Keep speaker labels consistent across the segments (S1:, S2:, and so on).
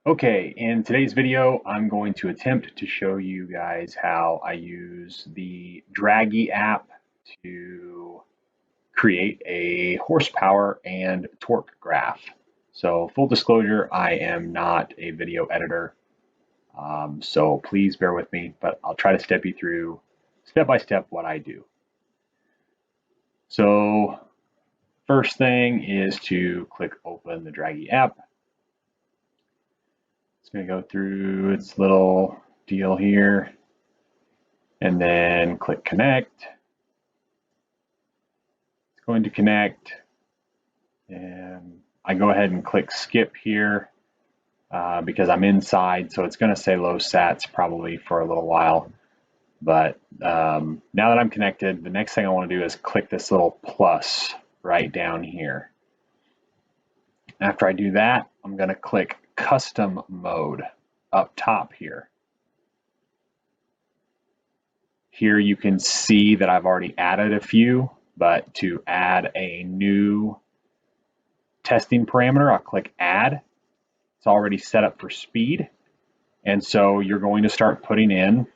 S1: Okay, in today's video, I'm going to attempt to show you guys how I use the Dragy app to create a horsepower and torque graph. So full disclosure, I am not a video editor, so please bear with me, but I'll try to step you through step by step what I do. So first thing is to click open the Dragy app. It's going to go through its little deal here and then click connect. It's going to connect and I go ahead and click skip here because I'm inside, so it's going to say low sats probably for a little while. But now that I'm connected, the next thing I want to do is click this little plus right down here. After I do that, I'm going to click custom mode up top here. Here you can see that I've already added a few, but to add a new testing parameter, I'll click add. It's already set up for speed. And so you're going to start putting in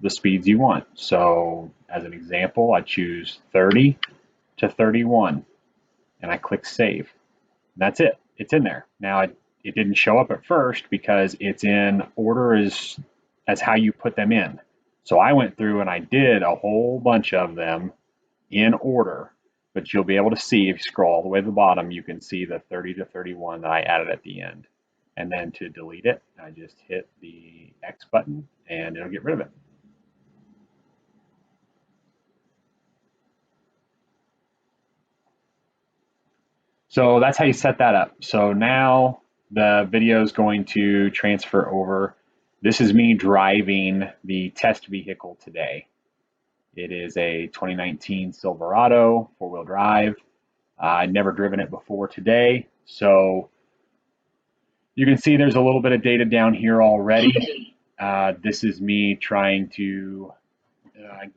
S1: the speeds you want. So as an example, I choose 30 to 31 and I click save. That's it. It's in there. Now it didn't show up at first because it's in order as how you put them in. So I went through and I did a whole bunch of them in order, but you'll be able to see if you scroll all the way to the bottom, you can see the 30 to 31 that I added at the end. And then to delete it, I just hit the X button and it'll get rid of it. So that's how you set that up. So now the video is going to transfer over. This is me driving the test vehicle today. It is a 2019 Silverado four-wheel drive. I'd never driven it before today. So you can see there's a little bit of data down here already. This is me trying to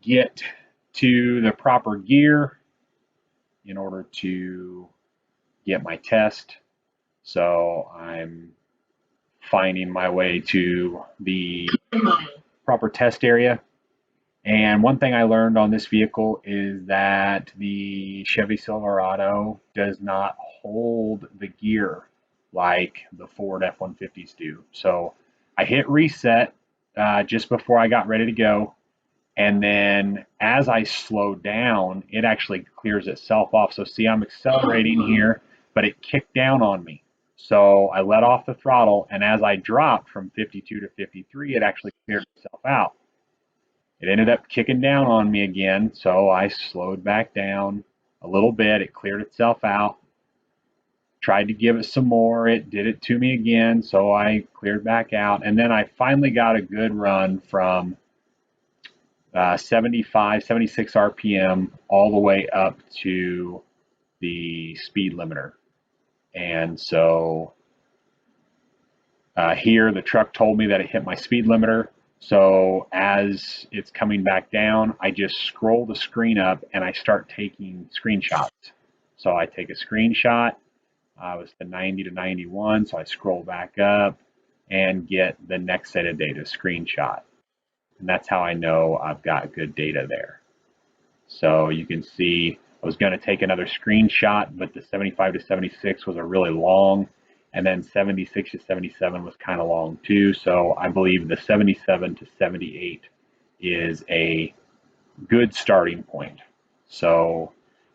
S1: get to the proper gear in order to get my test. So I'm finding my way to the proper test area. And one thing I learned on this vehicle is that the Chevy Silverado does not hold the gear like the Ford F-150s do. So I hit reset just before I got ready to go. And then as I slow down, it actually clears itself off. So see, I'm accelerating here, but it kicked down on me. So I let off the throttle, and as I dropped from 52 to 53, it actually cleared itself out. It ended up kicking down on me again, so I slowed back down a little bit. It cleared itself out. Tried to give it some more. It did it to me again, so I cleared back out. And then I finally got a good run from 75, 76 RPM all the way up to the speed limiter. And so here the truck told me that it hit my speed limiter. So as it's coming back down, I just scroll the screen up and I start taking screenshots. So I take a screenshot. I was the 90 to 91, so I scroll back up and get the next set of data screenshot. And that's how I know I've got good data there. So you can see I was going to take another screenshot, but the 75 to 76 was a really long, and then 76 to 77 was kind of long too. So I believe the 77 to 78 is a good starting point. So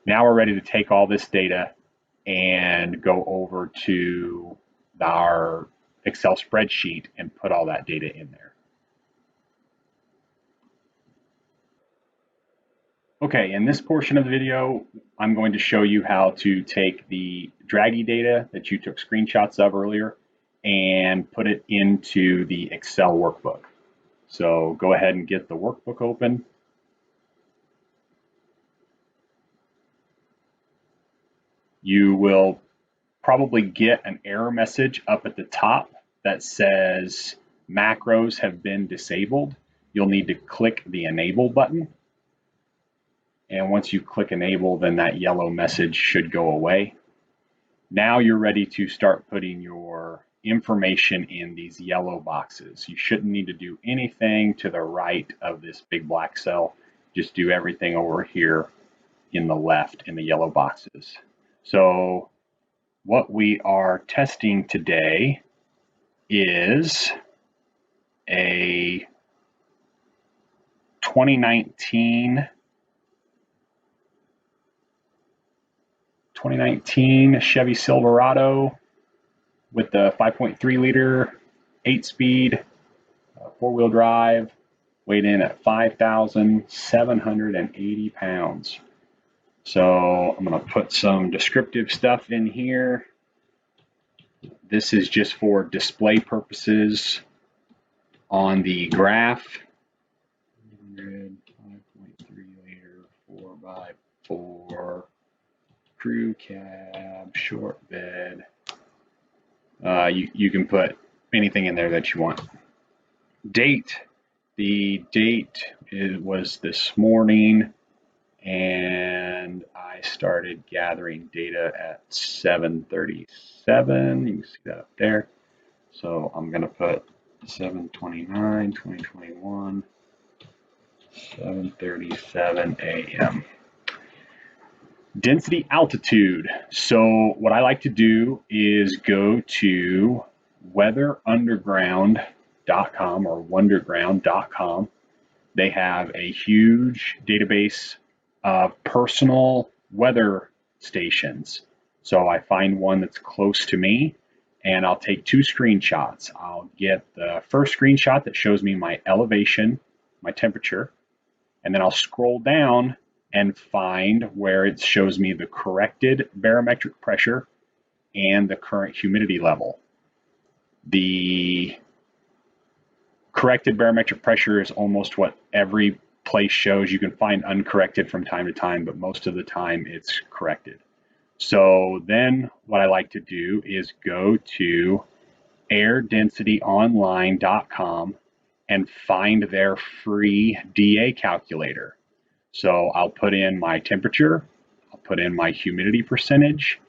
S1: now we're ready to take all this data and go over to our Excel spreadsheet and put all that data in there. Okay, in this portion of the video, I'm going to show you how to take the Dragy data that you took screenshots of earlier and put it into the Excel workbook. So go ahead and get the workbook open. You will probably get an error message up at the top that says macros have been disabled. You'll need to click the enable button. And once you click enable, then that yellow message should go away. Now you're ready to start putting your information in these yellow boxes. You shouldn't need to do anything to the right of this big black cell. Just do everything over here in the left in the yellow boxes. So what we are testing today is a 2019 Chevy Silverado with the 5.3 liter, 8-speed, 4-wheel drive, weighed in at 5,780 pounds. So I'm going to put some descriptive stuff in here. This is just for display purposes on the graph. 5.3 liter, 4x4, crew cab, short bed. You can put anything in there that you want. Date. The date was this morning, and I started gathering data at 7:37. You can see that up there. So I'm going to put 7/29/2021, 7:37 a.m. Density altitude. So what I like to do is go to weatherunderground.com or wonderground.com. They have a huge database of personal weather stations. So I find one that's close to me and I'll take 2 screenshots. I'll get the first screenshot that shows me my elevation, my temperature, and then I'll scroll down and find where it shows me the corrected barometric pressure and the current humidity level. The corrected barometric pressure is almost what every place shows. You can find uncorrected from time to time, but most of the time it's corrected. So then what I like to do is go to airdensityonline.com and find their free DA calculator. So I'll put in my temperature, I'll put in my humidity percentage.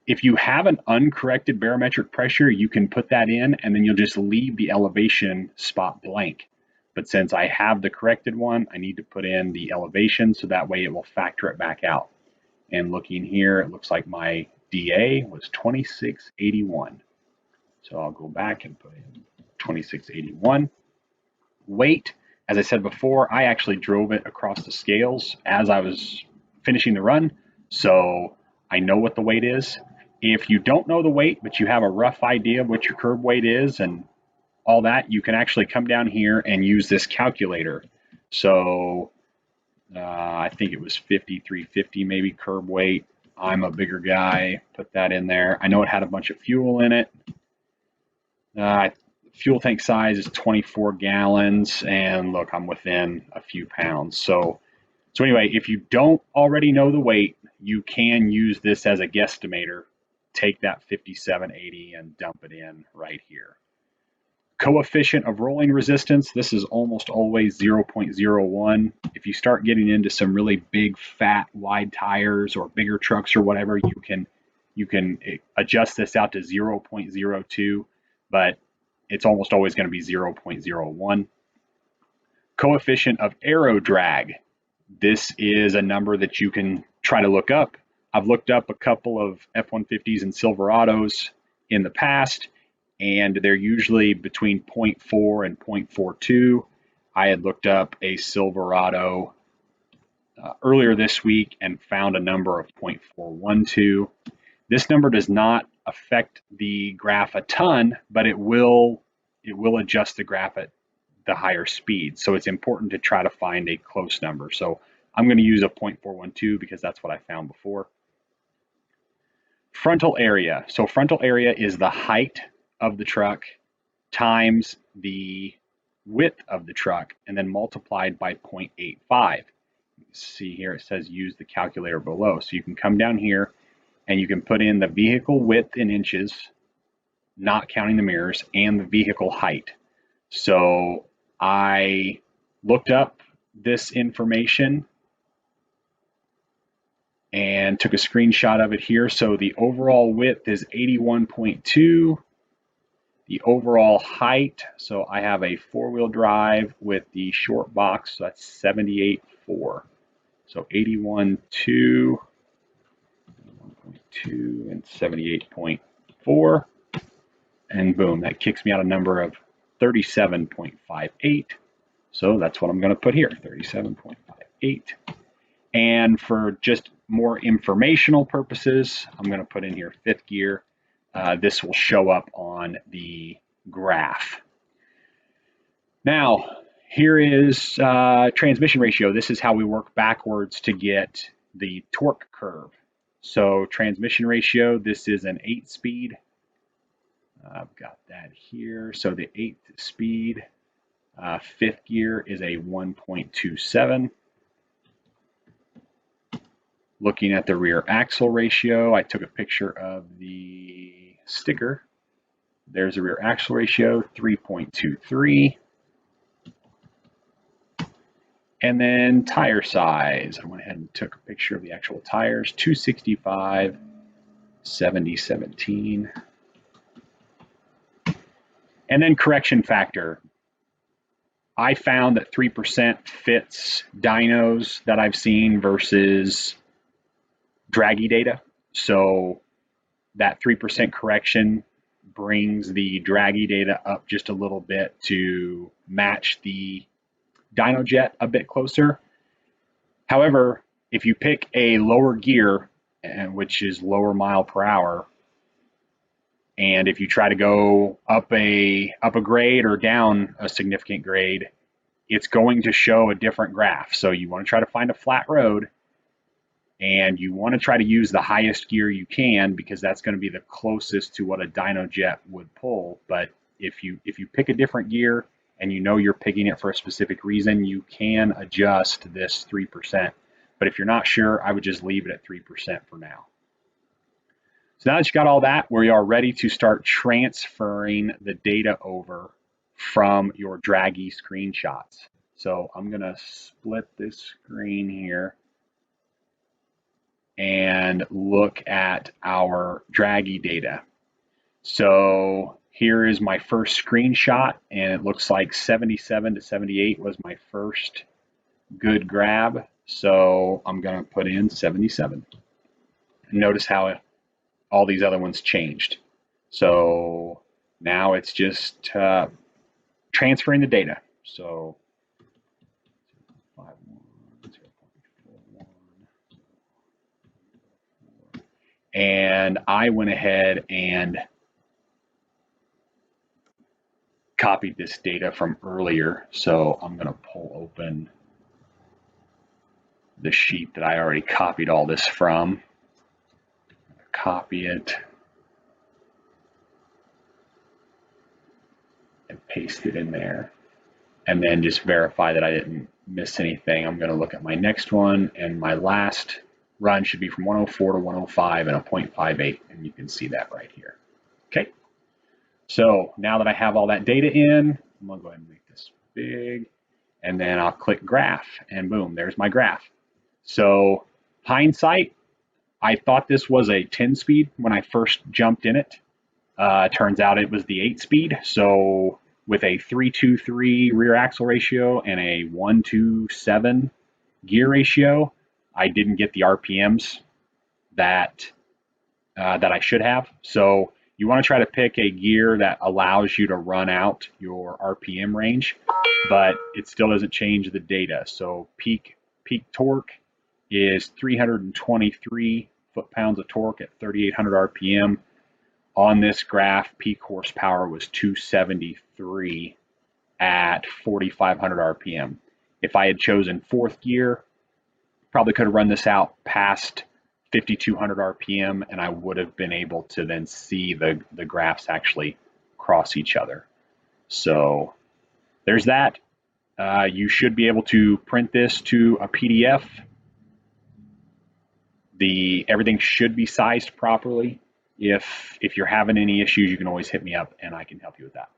S1: If you have an uncorrected barometric pressure, you can put that in and then you'll just leave the elevation spot blank. But since I have the corrected one, I need to put in the elevation so that way it will factor it back out. And looking here, it looks like my DA was 2681. So I'll go back and put in 2681. Weight, as I said before, I actually drove it across the scales as I was finishing the run, so I know what the weight is. If you don't know the weight, but you have a rough idea of what your curb weight is and all that, you can actually come down here and use this calculator. So I think it was 5350 maybe curb weight. I'm a bigger guy, put that in there. I know it had a bunch of fuel in it. Fuel tank size is 24 gallons, and look, I'm within a few pounds. So anyway, if you don't already know the weight, you can use this as a guesstimator. Take that 5780 and dump it in right here. Coefficient of rolling resistance, this is almost always 0.01. If you start getting into some really big, fat, wide tires or bigger trucks or whatever, you can adjust this out to 0.02, but it's almost always going to be 0.01. Coefficient of aero drag. This is a number that you can try to look up. I've looked up a couple of F-150s and Silverados in the past, and they're usually between 0.4 and 0.42. I had looked up a Silverado earlier this week and found a number of 0.412. This number does not affect the graph a ton, but it will adjust the graph at the higher speed. So it's important to try to find a close number. So I'm going to use a 0.412 because that's what I found before. Frontal area. So frontal area is the height of the truck times the width of the truck and then multiplied by 0.85. See here, it says use the calculator below. So you can come down here and you can put in the vehicle width in inches, not counting the mirrors, and the vehicle height. So I looked up this information and took a screenshot of it here. So the overall width is 81.2 The overall height, so I have a 4-wheel drive with the short box, so that's 78.4. So 81.2, 1.2, and 78.4. And boom, that kicks me out a number of 37.58. So that's what I'm going to put here, 37.58. And for just more informational purposes, I'm going to put in here 5th gear. This will show up on the graph. Now, here is transmission ratio. This is how we work backwards to get the torque curve. So transmission ratio, this is an 8-speed. I've got that here. So the 8th speed, 5th gear is a 1.27. Looking at the rear axle ratio, I took a picture of the sticker. There's the rear axle ratio, 3.23. And then tire size, I went ahead and took a picture of the actual tires, 265, 70/17. And then correction factor. I found that 3% fits dynos that I've seen versus Dragy data. So that 3% correction brings the Dragy data up just a little bit to match the DynoJet a bit closer. However, if you pick a lower gear, which is lower mile per hour, and if you try to go up a grade or down a significant grade, it's going to show a different graph. So you want to try to find a flat road, and you want to try to use the highest gear you can, because that's going to be the closest to what a DynoJet would pull. But if you pick a different gear and you know you're picking it for a specific reason, you can adjust this 3%. But if you're not sure, I would just leave it at 3% for now. So now that you got all that, we are ready to start transferring the data over from your Dragy screenshots. So I'm going to split this screen here and look at our Dragy data. So here is my first screenshot, and it looks like 77 to 78 was my first good grab. So I'm going to put in 77. Notice how all these other ones changed. So now it's just transferring the data. So 0.41, and I went ahead and copied this data from earlier. So I'm going to pull open the sheet that I already copied all this from. Copy it and paste it in there, and then just verify that I didn't miss anything. I'm going to look at my next one, and my last run should be from 104 to 105 and a 0.58, and you can see that right here. Okay, so now that I have all that data in, I'm going to go ahead and make this big, and then I'll click graph, and boom, there's my graph. So hindsight, I thought this was a 10-speed when I first jumped in it. Turns out it was the 8-speed. So with a 3:2:3 rear axle ratio and a 1:2:7 gear ratio, I didn't get the RPMs that I should have. So you want to try to pick a gear that allows you to run out your RPM range, but it still doesn't change the data. So peak torque is 323 foot-pounds of torque at 3,800 RPM. On this graph, peak horsepower was 273 at 4,500 RPM. If I had chosen 4th gear, probably could have run this out past 5,200 RPM, and I would have been able to then see the graphs actually cross each other. So there's that. You should be able to print this to a PDF. Everything should be sized properly. If you're having any issues, you can always hit me up and I can help you with that.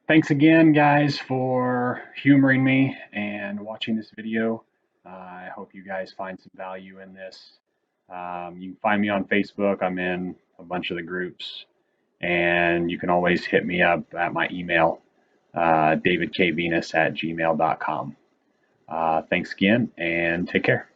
S1: Thanks again, guys, for humoring me and watching this video. I hope you guys find some value in this. You can find me on Facebook. I'm in a bunch of the groups, and you can always hit me up at my email, davidkvenus@gmail.com. Thanks again, and take care.